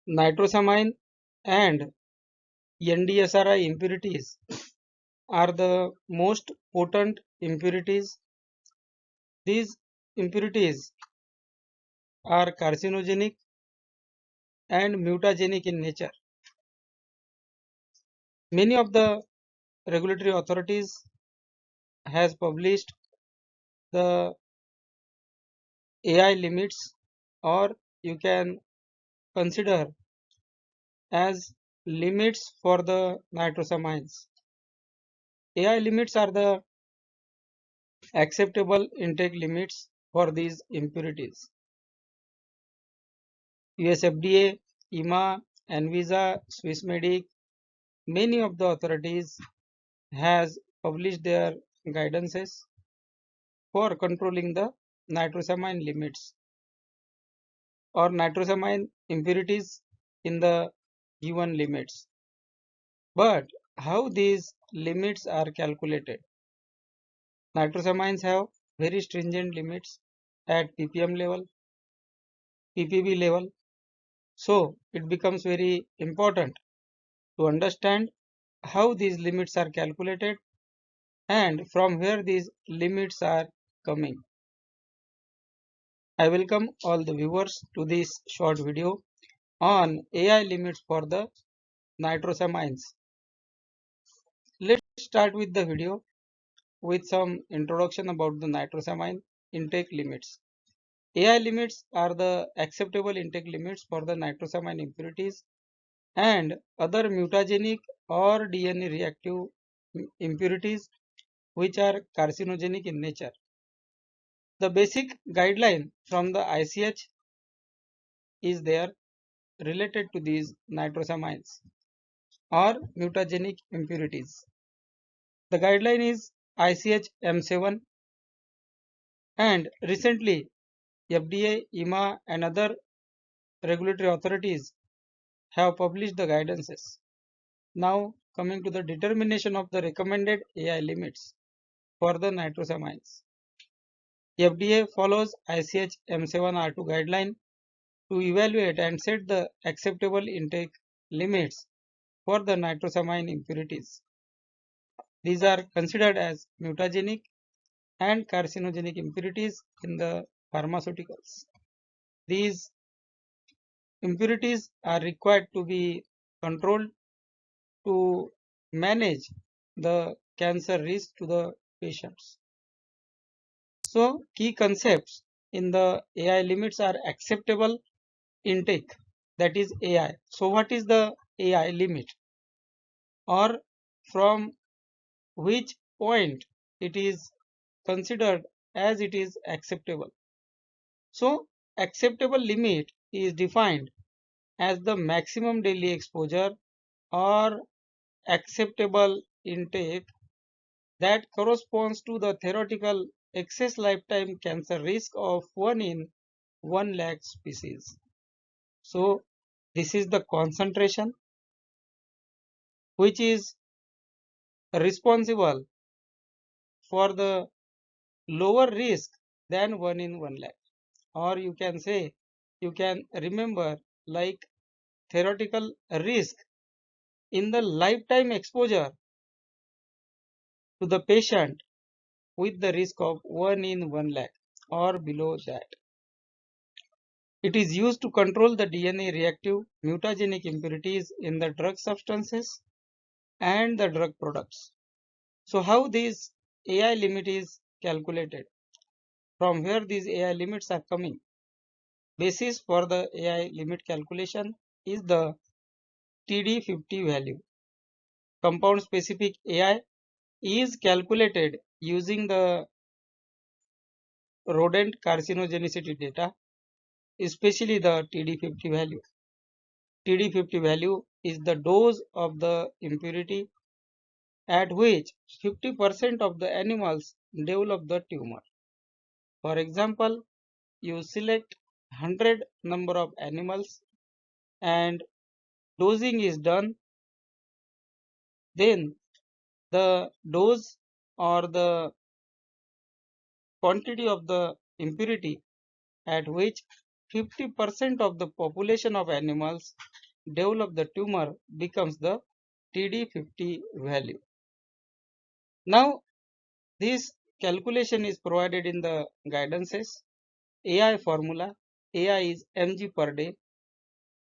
Nitrosamine and NDSRI impurities are the most potent impurities. These impurities are carcinogenic and mutagenic in nature. Many of the regulatory authorities has published the AI limits, or you can consider as limits for the nitrosamines. AI limits are the acceptable intake limits for these impurities. US FDA, EMA, Anvisa, Swissmedic, many of the authorities has published their guidances for controlling the nitrosamine limits or nitrosamine impurities in the given limits. But how these limits are calculated? Nitrosamines have very stringent limits at ppm level, ppb level. So it becomes very important to understand how these limits are calculated and from where these limits are coming. I welcome all the viewers to this short video on AI limits for the nitrosamines. Let's start with the video with some introduction about the nitrosamine intake limits. AI limits are the acceptable intake limits for the nitrosamine impurities and other mutagenic or DNA reactive impurities which are carcinogenic in nature. The basic guideline from the ICH is there related to these nitrosamines or mutagenic impurities. The guideline is ICH M7, and recently FDA, EMA and other regulatory authorities have published the guidances. Now coming to the determination of the recommended AI limits for the nitrosamines. FDA follows ICH M7R2 guideline to evaluate and set the acceptable intake limits for the nitrosamine impurities. These are considered as mutagenic and carcinogenic impurities in the pharmaceuticals. These impurities are required to be controlled to manage the cancer risk to the patients. So key concepts in the AI limits are acceptable intake, that is AI. So what is the AI limit, or from which point it is considered as it is acceptable? So acceptable limit is defined as the maximum daily exposure or acceptable intake that corresponds to the theoretical excess lifetime cancer risk of 1 in 1 lakh species. So this is the concentration which is responsible for the lower risk than 1 in 1 lakh, or you can say, you can remember like theoretical risk in the lifetime exposure to the patient with the risk of 1 in 1 lakh or below that. It is used to control the DNA reactive mutagenic impurities in the drug substances and the drug products. So how this AI limit is calculated? From where these AI limits are coming? Basis for the AI limit calculation is the TD50 value. Compound specific AI is calculated using the rodent carcinogenicity data, especially the TD50 value. TD50 value is the dose of the impurity at which 50% of the animals develop the tumor. For example, you select 100 number of animals and dosing is done, then the dose or the quantity of the impurity at which 50% of the population of animals develop the tumor becomes the TD50 value. Now, this calculation is provided in the guidances. AI formula, AI is mg per day.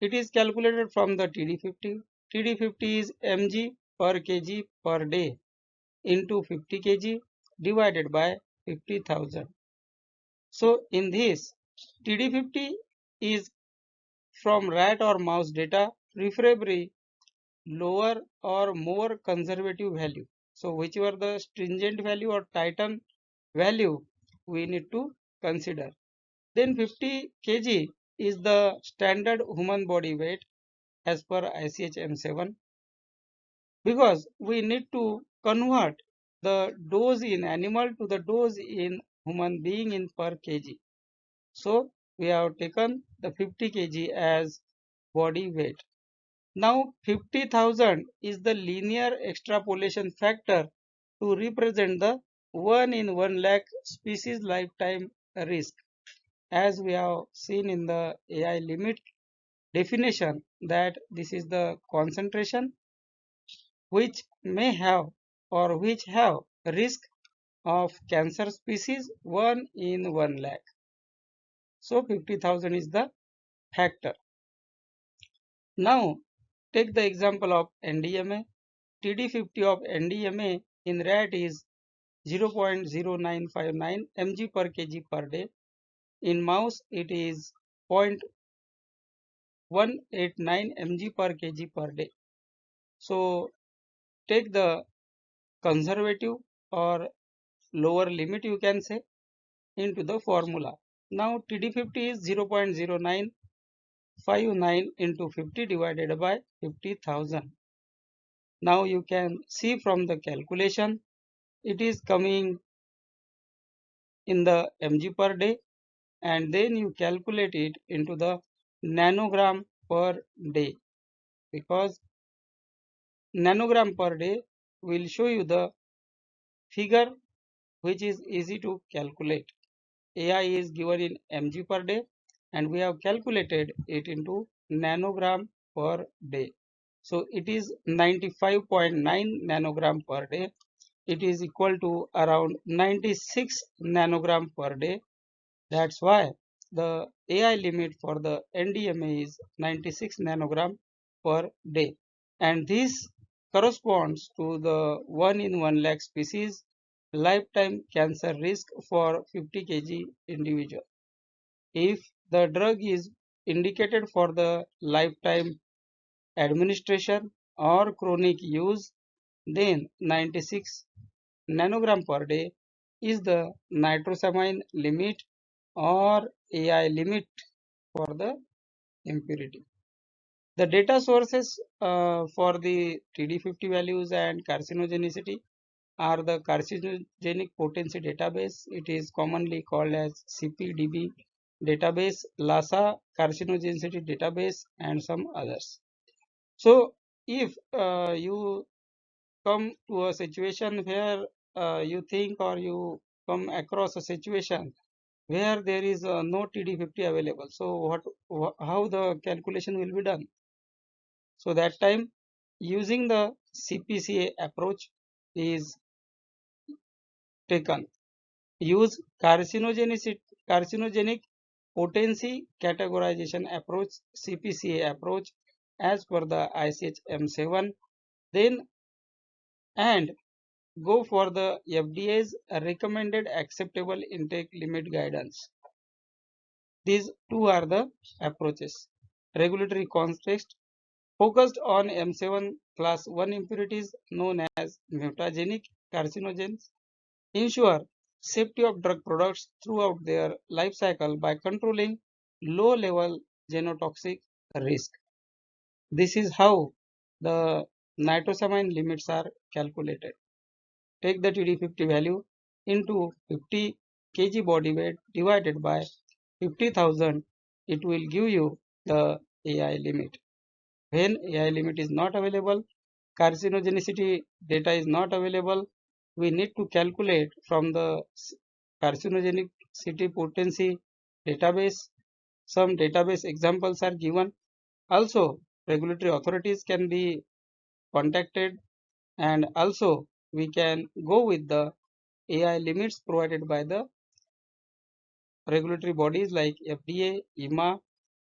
It is calculated from the TD50. TD50 is mg per kg per day into 50 kg divided by 50,000. So in this, TD50 is from rat or mouse data, preferably lower or more conservative value. So whichever the stringent value or tighten value we need to consider. Then 50 kg is the standard human body weight as per ICH-M7, because we need to convert the dose in animal to the dose in human being in per kg. So we have taken the 50 kg as body weight. Now 50,000 is the linear extrapolation factor to represent the 1 in 1 lakh species lifetime risk, as we have seen in the AI limit definition, that this is the concentration which may have or which have risk of cancer species 1 in 1 lakh. So 50,000 is the factor. Now take the example of NDMA. TD50 of NDMA in rat is 0.0959 mg per kg per day. In mouse it is 0.189 mg per kg per day. So take the conservative or lower limit, you can say, into the formula. Now TD50 is 0.0959 into 50 divided by 50,000. Now you can see from the calculation, it is coming in the mg per day, and then you calculate it into the nanogram per day, because nanogram per day will show you the figure which is easy to calculate. AI is given in mg per day and we have calculated it into nanogram per day. So it is 95.9 nanogram per day. It is equal to around 96 nanogram per day. That's why the AI limit for the NDMA is 96 nanogram per day. And this corresponds to the 1 in 1 lakh species lifetime cancer risk for 50 kg individual. If the drug is indicated for the lifetime administration or chronic use, then 96 nanogram per day is the nitrosamine limit or AI limit for the impurity. The data sources for the TD50 values and carcinogenicity are the carcinogenic potency database. It is commonly called as CPDB database, LASA carcinogenicity database, and some others. So if you come to a situation where you think or you come across a situation where there is no TD50 available, so how the calculation will be done? So that time using the CPCA approach is taken. Use carcinogenic potency categorization approach, CPCA approach, as per the ICH-M7, then and go for the FDA's recommended acceptable intake limit guidance. These two are the approaches. Regulatory context focused on M7 class 1 impurities known as mutagenic carcinogens. Ensure safety of drug products throughout their life cycle by controlling low-level genotoxic risk. This is how the nitrosamine limits are calculated. Take the TD50 value into 50 kg body weight divided by 50,000. It will give you the AI limit. When AI limit is not available, carcinogenicity data is not available, we need to calculate from the carcinogenicity potency database Some database examples are given. Also, regulatory authorities can be contacted, and also we can go with the AI limits provided by the regulatory bodies like FDA, EMA,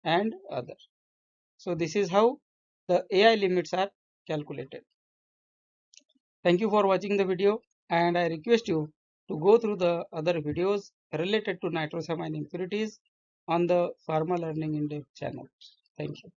and others. So this is how the AI limits are calculated. Thank you for watching the video, and I request you to go through the other videos related to nitrosamine impurities on the Pharma Learning in Depth channel. Thank you.